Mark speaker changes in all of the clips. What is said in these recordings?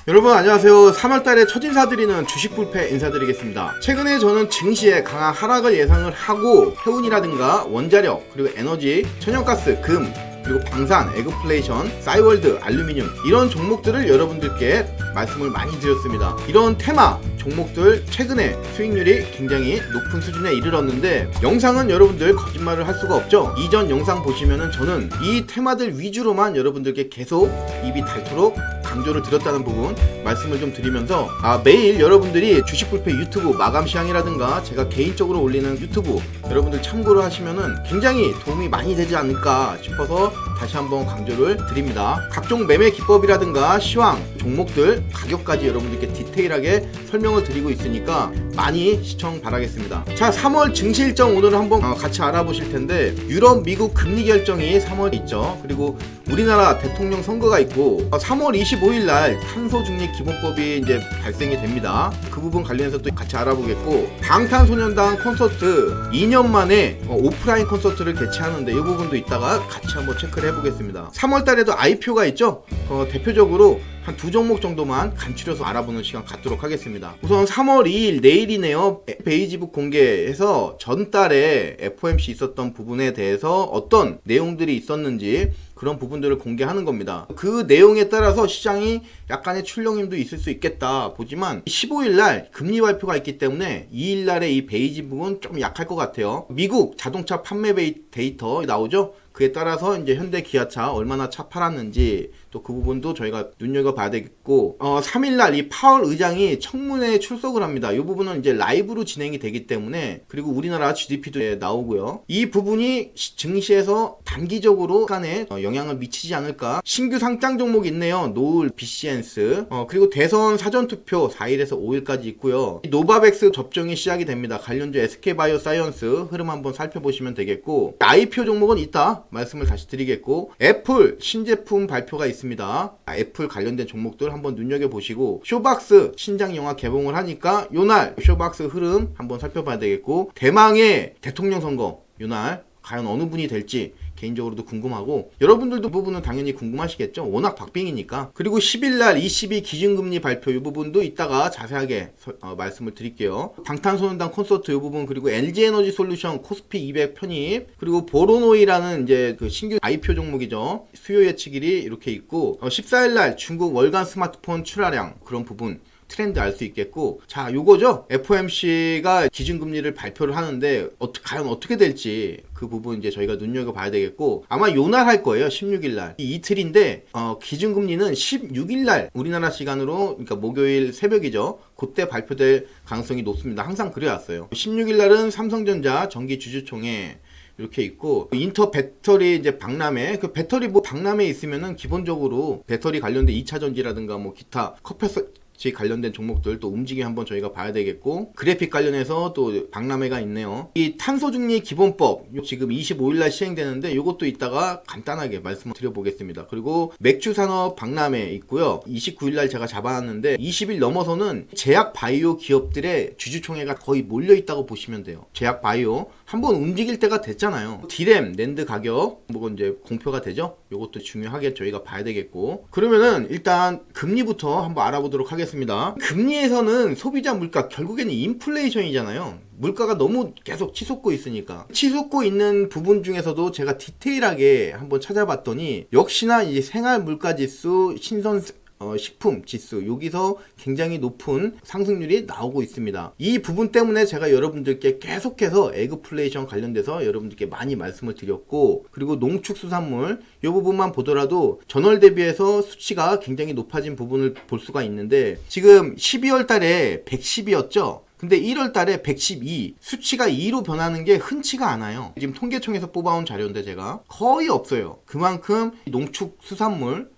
Speaker 1: 여러분 안녕하세요. 3월달에 첫 인사드리는 주식불패 인사드리겠습니다. 최근에 저는 증시에 강한 하락을 예상을 하고 해운이라든가 원자력, 그리고 에너지, 천연가스, 금, 그리고 방산, 에그플레이션, 싸이월드, 알루미늄 이런 종목들을 여러분들께 말씀을 많이 드렸습니다. 이런 테마 종목들 최근에 수익률이 굉장히 높은 수준에 이르렀는데 영상은 여러분들 거짓말을 할 수가 없죠. 이전 영상 보시면은 저는 이 테마들 위주로만 여러분들께 계속 입이 닳도록 강조를 드렸다는 부분 말씀을 좀 드리면서 매일 여러분들이 주식불패 유튜브 마감 시황이라든가 제가 개인적으로 올리는 유튜브 여러분들 참고를 하시면은 굉장히 도움이 많이 되지 않을까 싶어서 다시 한번 강조를 드립니다. 각종 매매 기법이라든가 시황, 종목들, 가격까지 여러분들께 디테일하게 설명을 드리고 있으니까 많이 시청 바라겠습니다. 자, 3월 증시 일정 오늘 한번 같이 알아보실 텐데 유럽, 미국 금리 결정이 3월에 있죠. 그리고 우리나라 대통령 선거가 있고 3월 25일 날 탄소중립 기본법이 이제 발생이 됩니다. 그 부분 관련해서 또 같이 알아보겠고 방탄소년단 콘서트 2년 만에 오프라인 콘서트를 개최하는데 이 부분도 이따가 같이 한번 체크를 해보겠습니다. 3월 달에도 IPO가 있죠. 대표적으로 한 두 종목 정도만 간추려서 알아보는 시간 갖도록 하겠습니다. 우선 3월 2일 내일이네요. 베이지북 공개해서 전달에 FOMC 있었던 부분에 대해서 어떤 내용들이 있었는지 그런 부분들을 공개하는 겁니다. 그 내용에 따라서 시장이 약간의 출렁임도 있을 수 있겠다 보지만 15일날 금리 발표가 있기 때문에 2일날에 이 베이지북은 좀 약할 것 같아요. 미국 자동차 판매 데이터 나오죠. 그에 따라서 이제 현대 기아차 얼마나 차 팔았는지 또 그 부분도 저희가 눈여겨봐야 되겠고 3일날 이 파월 의장이 청문회에 출석을 합니다. 이 부분은 이제 라이브로 진행이 되기 때문에 그리고 우리나라 GDP도 나오고요. 이 부분이 증시에서 단기적으로 시간에 영향을 미치지 않을까. 신규 상장 종목이 있네요. 노을, BCNS 그리고 대선 사전투표 4일에서 5일까지 있고요. 노바백스 접종이 시작이 됩니다. 관련주 SK바이오사이언스 흐름 한번 살펴보시면 되겠고 IPO 종목은 이따 말씀을 다시 드리겠고 애플 신제품 발표가 있습니다. 애플 관련된 종목들 한번 눈여겨보시고 쇼박스 신작 영화 개봉을 하니까 요날 쇼박스 흐름 한번 살펴봐야 되겠고 대망의 대통령 선거 요날 과연 어느 분이 될지 개인적으로도 궁금하고 여러분들도 그 부분은 당연히 궁금하시겠죠. 워낙 박빙이니까. 그리고 10일날 ECB 기준금리 발표 이 부분도 이따가 자세하게 말씀을 드릴게요. 방탄소년단 콘서트 이 부분 그리고 LG에너지솔루션 코스피 200 편입 그리고 보로노이라는 이제 그 신규 IPO 종목이죠. 수요 예측일이 이렇게 있고 14일날 중국 월간 스마트폰 출하량 그런 부분 트렌드 알 수 있겠고 자 요거죠. FOMC가 기준금리를 발표를 하는데 과연 어떻게 될지 그 부분 이제 저희가 눈여겨봐야 되겠고 아마 요날 할 거예요. 16일날 이틀인데 기준금리는 16일날 우리나라 시간으로 그러니까 목요일 새벽이죠. 그때 발표될 가능성이 높습니다. 항상 그래왔어요. 16일날은 삼성전자 정기주주총회 이렇게 있고 인터 배터리 이제 박람회 그 배터리 박람회에 있으면은 기본적으로 배터리 관련된 2차 전지라든가 기타 컵패스 관련된 종목들 또 움직임 한번 저희가 봐야 되겠고 그래픽 관련해서 또 박람회가 있네요. 이 탄소중립 기본법 지금 25일날 시행되는데 이것도 이따가 간단하게 말씀을 드려보겠습니다. 그리고 맥주산업 박람회 있고요. 29일날 제가 잡아놨는데 20일 넘어서는 제약 바이오 기업들의 주주총회가 거의 몰려있다고 보시면 돼요. 제약 바이오 한번 움직일 때가 됐잖아요. 디램, 낸드 가격 이제 공표가 되죠. 이것도 중요하게 저희가 봐야 되겠고 그러면은 일단 금리부터 한번 알아보도록 하겠습니다. 금리에서는 소비자 물가 결국에는 인플레이션이잖아요. 물가가 너무 계속 치솟고 있으니까 치솟고 있는 부분 중에서도 제가 디테일하게 한번 찾아봤더니 역시나 이제 생활 물가 지수 신선 식품 지수 여기서 굉장히 높은 상승률이 나오고 있습니다. 이 부분 때문에 제가 여러분들께 계속해서 에그플레이션 관련돼서 여러분들께 많이 말씀을 드렸고 그리고 농축수산물 이 부분만 보더라도 전월 대비해서 수치가 굉장히 높아진 부분을 볼 수가 있는데 지금 12월 달에 110이었죠. 근데 1월 달에 112 수치가 2로 변하는 게 흔치가 않아요. 지금 통계청에서 뽑아온 자료인데 제가 거의 없어요. 그만큼 농축수산물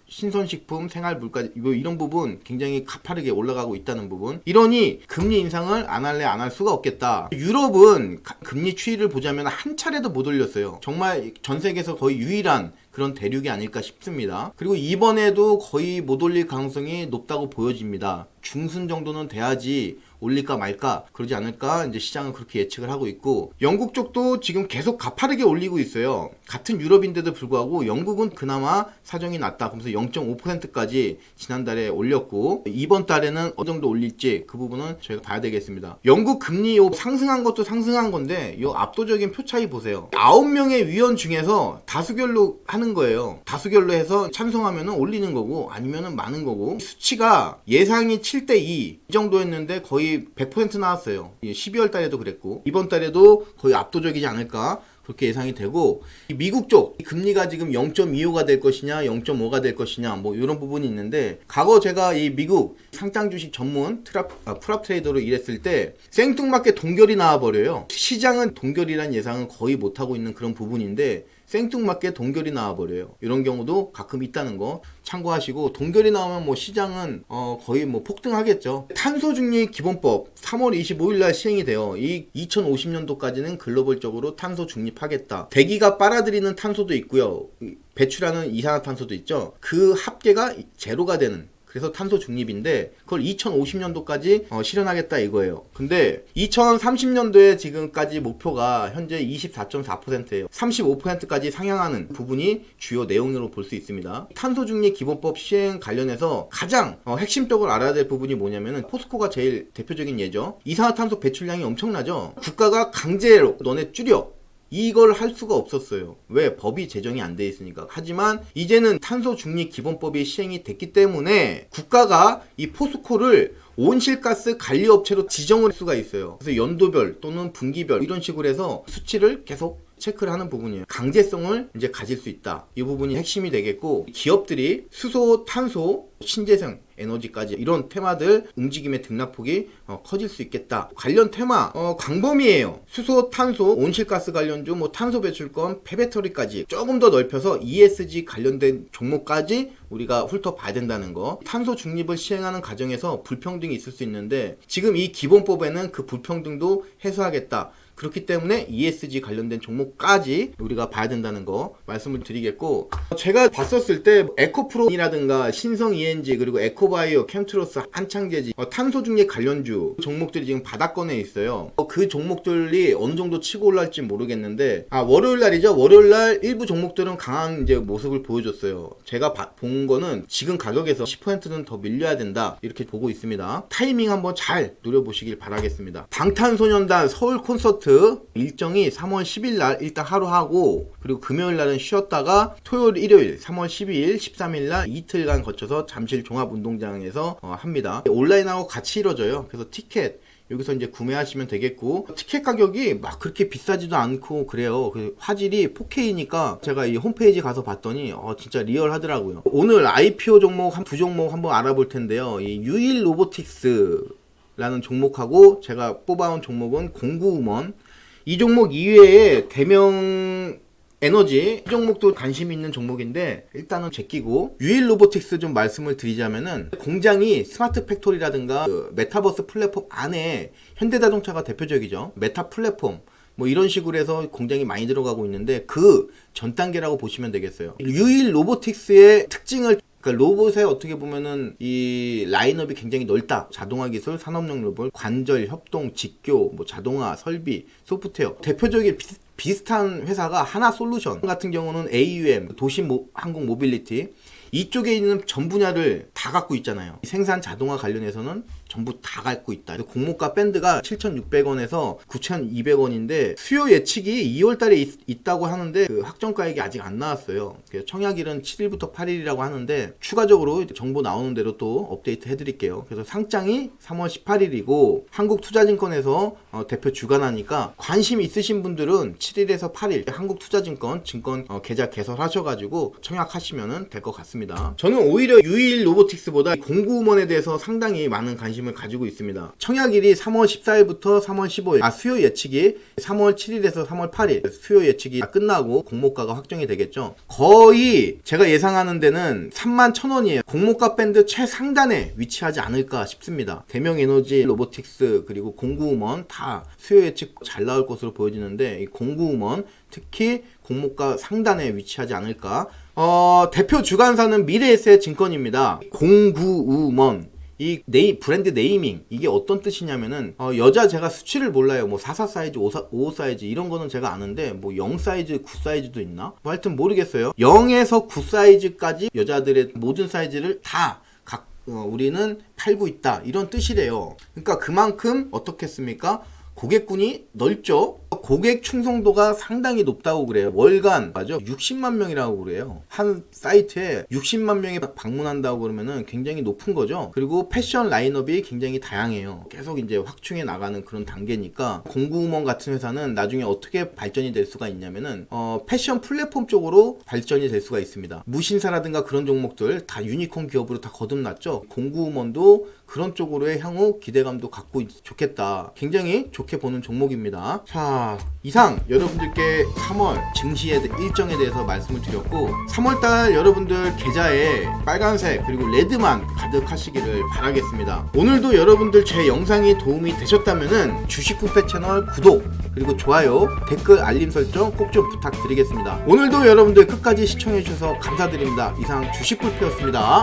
Speaker 1: 신선식품, 생활물가 이런 부분 굉장히 가파르게 올라가고 있다는 부분 이러니 금리 인상을 안 할래 안 할 수가 없겠다. 유럽은 금리 추이를 보자면 한 차례도 못 올렸어요. 정말 전 세계에서 거의 유일한 그런 대륙이 아닐까 싶습니다. 그리고 이번에도 거의 못 올릴 가능성이 높다고 보여집니다. 중순 정도는 돼야지 올릴까 말까 그러지 않을까 이제 시장은 그렇게 예측을 하고 있고, 영국 쪽도 지금 계속 가파르게 올리고 있어요. 같은 유럽인데도 불구하고 영국은 그나마 사정이 낫다 그러면서 0.5%까지 지난달에 올렸고, 이번 달에는 어느 정도 올릴지 그 부분은 저희가 봐야 되겠습니다. 영국 금리 상승한 것도 상승한 건데 요 압도적인 표 차이 보세요. 9명의 위원 중에서 다수결로 하는 거예요. 다수결로 해서 찬성하면 올리는 거고 아니면 마는 거고, 수치가 예상이 7대2 이 정도였는데 거의 100% 나왔어요. 12월 달에도 그랬고 이번 달에도 거의 압도적이지 않을까 그렇게 예상이 되고, 미국 쪽 금리가 지금 0.25가 될 것이냐 0.5가 될 것이냐 뭐 이런 부분이 있는데, 과거 제가 이 미국 상장 주식 전문 프랍 트레이더로 일했을 때 생뚱맞게 동결이 나와버려요. 시장은 동결이란 예상은 거의 못하고 있는 그런 부분인데 생뚱맞게 동결이 나와버려요. 이런 경우도 가끔 있다는 거 참고하시고, 동결이 나오면 뭐 시장은 거의 뭐 폭등하겠죠. 탄소중립 기본법 3월 25일 날 시행이 돼요. 이 2050년도까지는 글로벌적으로 탄소 중립하겠다. 대기가 빨아들이는 탄소도 있고요, 배출하는 이산화탄소도 있죠. 그 합계가 제로가 되는, 그래서 탄소 중립인데 그걸 2050년도까지 실현하겠다 이거예요. 근데 2030년도에 지금까지 목표가 현재 24.4%예요. 35%까지 상향하는 부분이 주요 내용으로 볼 수 있습니다. 탄소 중립 기본법 시행 관련해서 가장 핵심적으로 알아야 될 부분이 뭐냐면은, 포스코가 제일 대표적인 예죠. 이산화탄소 배출량이 엄청나죠. 국가가 강제로 너네 줄여, 이걸 할 수가 없었어요. 왜? 법이 제정이 안 돼 있으니까. 하지만 이제는 탄소 중립 기본법이 시행이 됐기 때문에 국가가 이 포스코를 온실가스 관리업체로 지정을 할 수가 있어요. 그래서 연도별 또는 분기별 이런 식으로 해서 수치를 계속 체크를 하는 부분이에요. 강제성을 이제 가질 수 있다. 이 부분이 핵심이 되겠고, 기업들이 수소, 탄소, 신재생 에너지까지 이런 테마들 움직임의 등락폭이 커질 수 있겠다. 관련 테마 광범위해요. 수소, 탄소, 온실가스 관련주, 뭐 탄소 배출권, 폐배터리까지 조금 더 넓혀서 ESG 관련된 종목까지 우리가 훑어봐야 된다는 거. 탄소 중립을 시행하는 과정에서 불평등이 있을 수 있는데 지금 이 기본법에는 그 불평등도 해소하겠다. 그렇기 때문에 ESG 관련된 종목까지 우리가 봐야 된다는 거 말씀을 드리겠고, 제가 봤었을 때 에코프로이라든가 신성 ENG 그리고 에코바이오, 캠트로스, 한창제지, 탄소 중립 관련주 종목들이 지금 바닥권에 있어요. 그 종목들이 어느 정도 치고 올라갈지 모르겠는데, 월요일 날이죠. 월요일 날 일부 종목들은 강한 이제 모습을 보여줬어요. 제가 본 거는 지금 가격에서 10%는 더 밀려야 된다 이렇게 보고 있습니다. 타이밍 한번 잘 노려보시길 바라겠습니다. 방탄소년단 서울 콘서트 일정이 3월 10일 날 일단 하루 하고, 그리고 금요일 날은 쉬었다가 토요일, 일요일 3월 12일, 13일 날 이틀간 거쳐서 잠실 종합운동장에서 합니다. 온라인하고 같이 이루어져요. 그래서 티켓 여기서 이제 구매하시면 되겠고, 티켓 가격이 막 그렇게 비싸지도 않고 그래요. 그 화질이 4K니까 제가 이 홈페이지 가서 봤더니 진짜 리얼하더라고요. 오늘 IPO 종목 한 두 종목 한번 알아볼 텐데요. 이 유일 로보틱스 라는 종목하고 제가 뽑아온 종목은 공구음원, 이 종목 이외에 대명 에너지, 이 종목도 관심 있는 종목인데 일단은 제끼고, 유일 로보틱스 좀 말씀을 드리자면은, 공장이 스마트 팩토리라든가 그 메타버스 플랫폼 안에 현대자동차가 대표적이죠. 메타 플랫폼 뭐 이런 식으로 해서 공장이 많이 들어가고 있는데 그 전 단계라고 보시면 되겠어요. 유일 로보틱스의 특징을, 그러니까 로봇에 어떻게 보면은 이 라인업이 굉장히 넓다. 자동화 기술, 산업용 로봇, 관절, 협동, 직교, 뭐 자동화, 설비, 소프트웨어. 대표적인 비슷한 회사가 하나솔루션 같은 경우는 AUM, 도시항공 모빌리티, 이쪽에 있는 전 분야를 다 갖고 있잖아요. 생산 자동화 관련해서는 전부 다 갖고 있다. 공모가 밴드가 7,600원에서 9,200원인데 수요 예측이 2월달에 있다고 하는데 그 확정가액이 아직 안 나왔어요. 청약일은 7일부터 8일이라고 하는데 추가적으로 정보 나오는 대로 또 업데이트 해드릴게요. 그래서 상장이 3월 18일이고 한국투자증권에서 대표 주관하니까 관심 있으신 분들은 7일에서 8일 한국투자증권 증권 계좌 개설하셔가지고 청약하시면 될 것 같습니다. 저는 오히려 유일 로보틱스보다 공구음원에 대해서 상당히 많은 관심을 가지고 있습니다. 청약일이 3월 14일부터 3월 15일, 수요 예측이 3월 7일에서 3월 8일, 수요 예측이 끝나고 공모가가 확정이 되겠죠. 거의 제가 예상하는 데는 31,000원이에요. 공모가 밴드 최상단에 위치하지 않을까 싶습니다. 대명에너지, 로보틱스, 그리고 공구음원 다 수요 예측 잘 나올 것으로 보여지는데 이 공구음원 특히 공모가 상단에 위치하지 않을까 대표 주관사는 미래에셋증권입니다. 09우먼. 이 브랜드 네이밍 이게 어떤 뜻이냐면은 여자 제가 수치를 몰라요. 뭐 44 사이즈, 55 사이즈 이런 거는 제가 아는데 뭐 0 사이즈, 9 사이즈도 있나? 뭐 하여튼 모르겠어요. 0에서 9 사이즈까지 여자들의 모든 사이즈를 다 우리는 팔고 있다 이런 뜻이래요. 그러니까 그만큼 어떻겠습니까? 고객군이 넓죠. 고객 충성도가 상당히 높다고 그래요. 월간 맞죠? 60만 명이라고 그래요. 한 사이트에 60만 명이 방문한다고 그러면은 굉장히 높은 거죠. 그리고 패션 라인업이 굉장히 다양해요. 계속 이제 확충해 나가는 그런 단계니까 09우먼 같은 회사는 나중에 어떻게 발전이 될 수가 있냐면은 패션 플랫폼 쪽으로 발전이 될 수가 있습니다. 무신사라든가 그런 종목들 다 유니콘 기업으로 다 거듭났죠. 09우먼도 그런 쪽으로의 향후 기대감도 갖고 좋겠다. 굉장히 좋게 보는 종목입니다. 자, 이상 여러분들께 3월 증시의 일정에 대해서 말씀을 드렸고 3월달 여러분들 계좌에 빨간색 그리고 레드만 가득하시기를 바라겠습니다. 오늘도 여러분들 제 영상이 도움이 되셨다면은 주식뷔페 채널 구독 그리고 좋아요, 댓글, 알림 설정 꼭 좀 부탁드리겠습니다. 오늘도 여러분들 끝까지 시청해주셔서 감사드립니다. 이상 주식뷔페였습니다.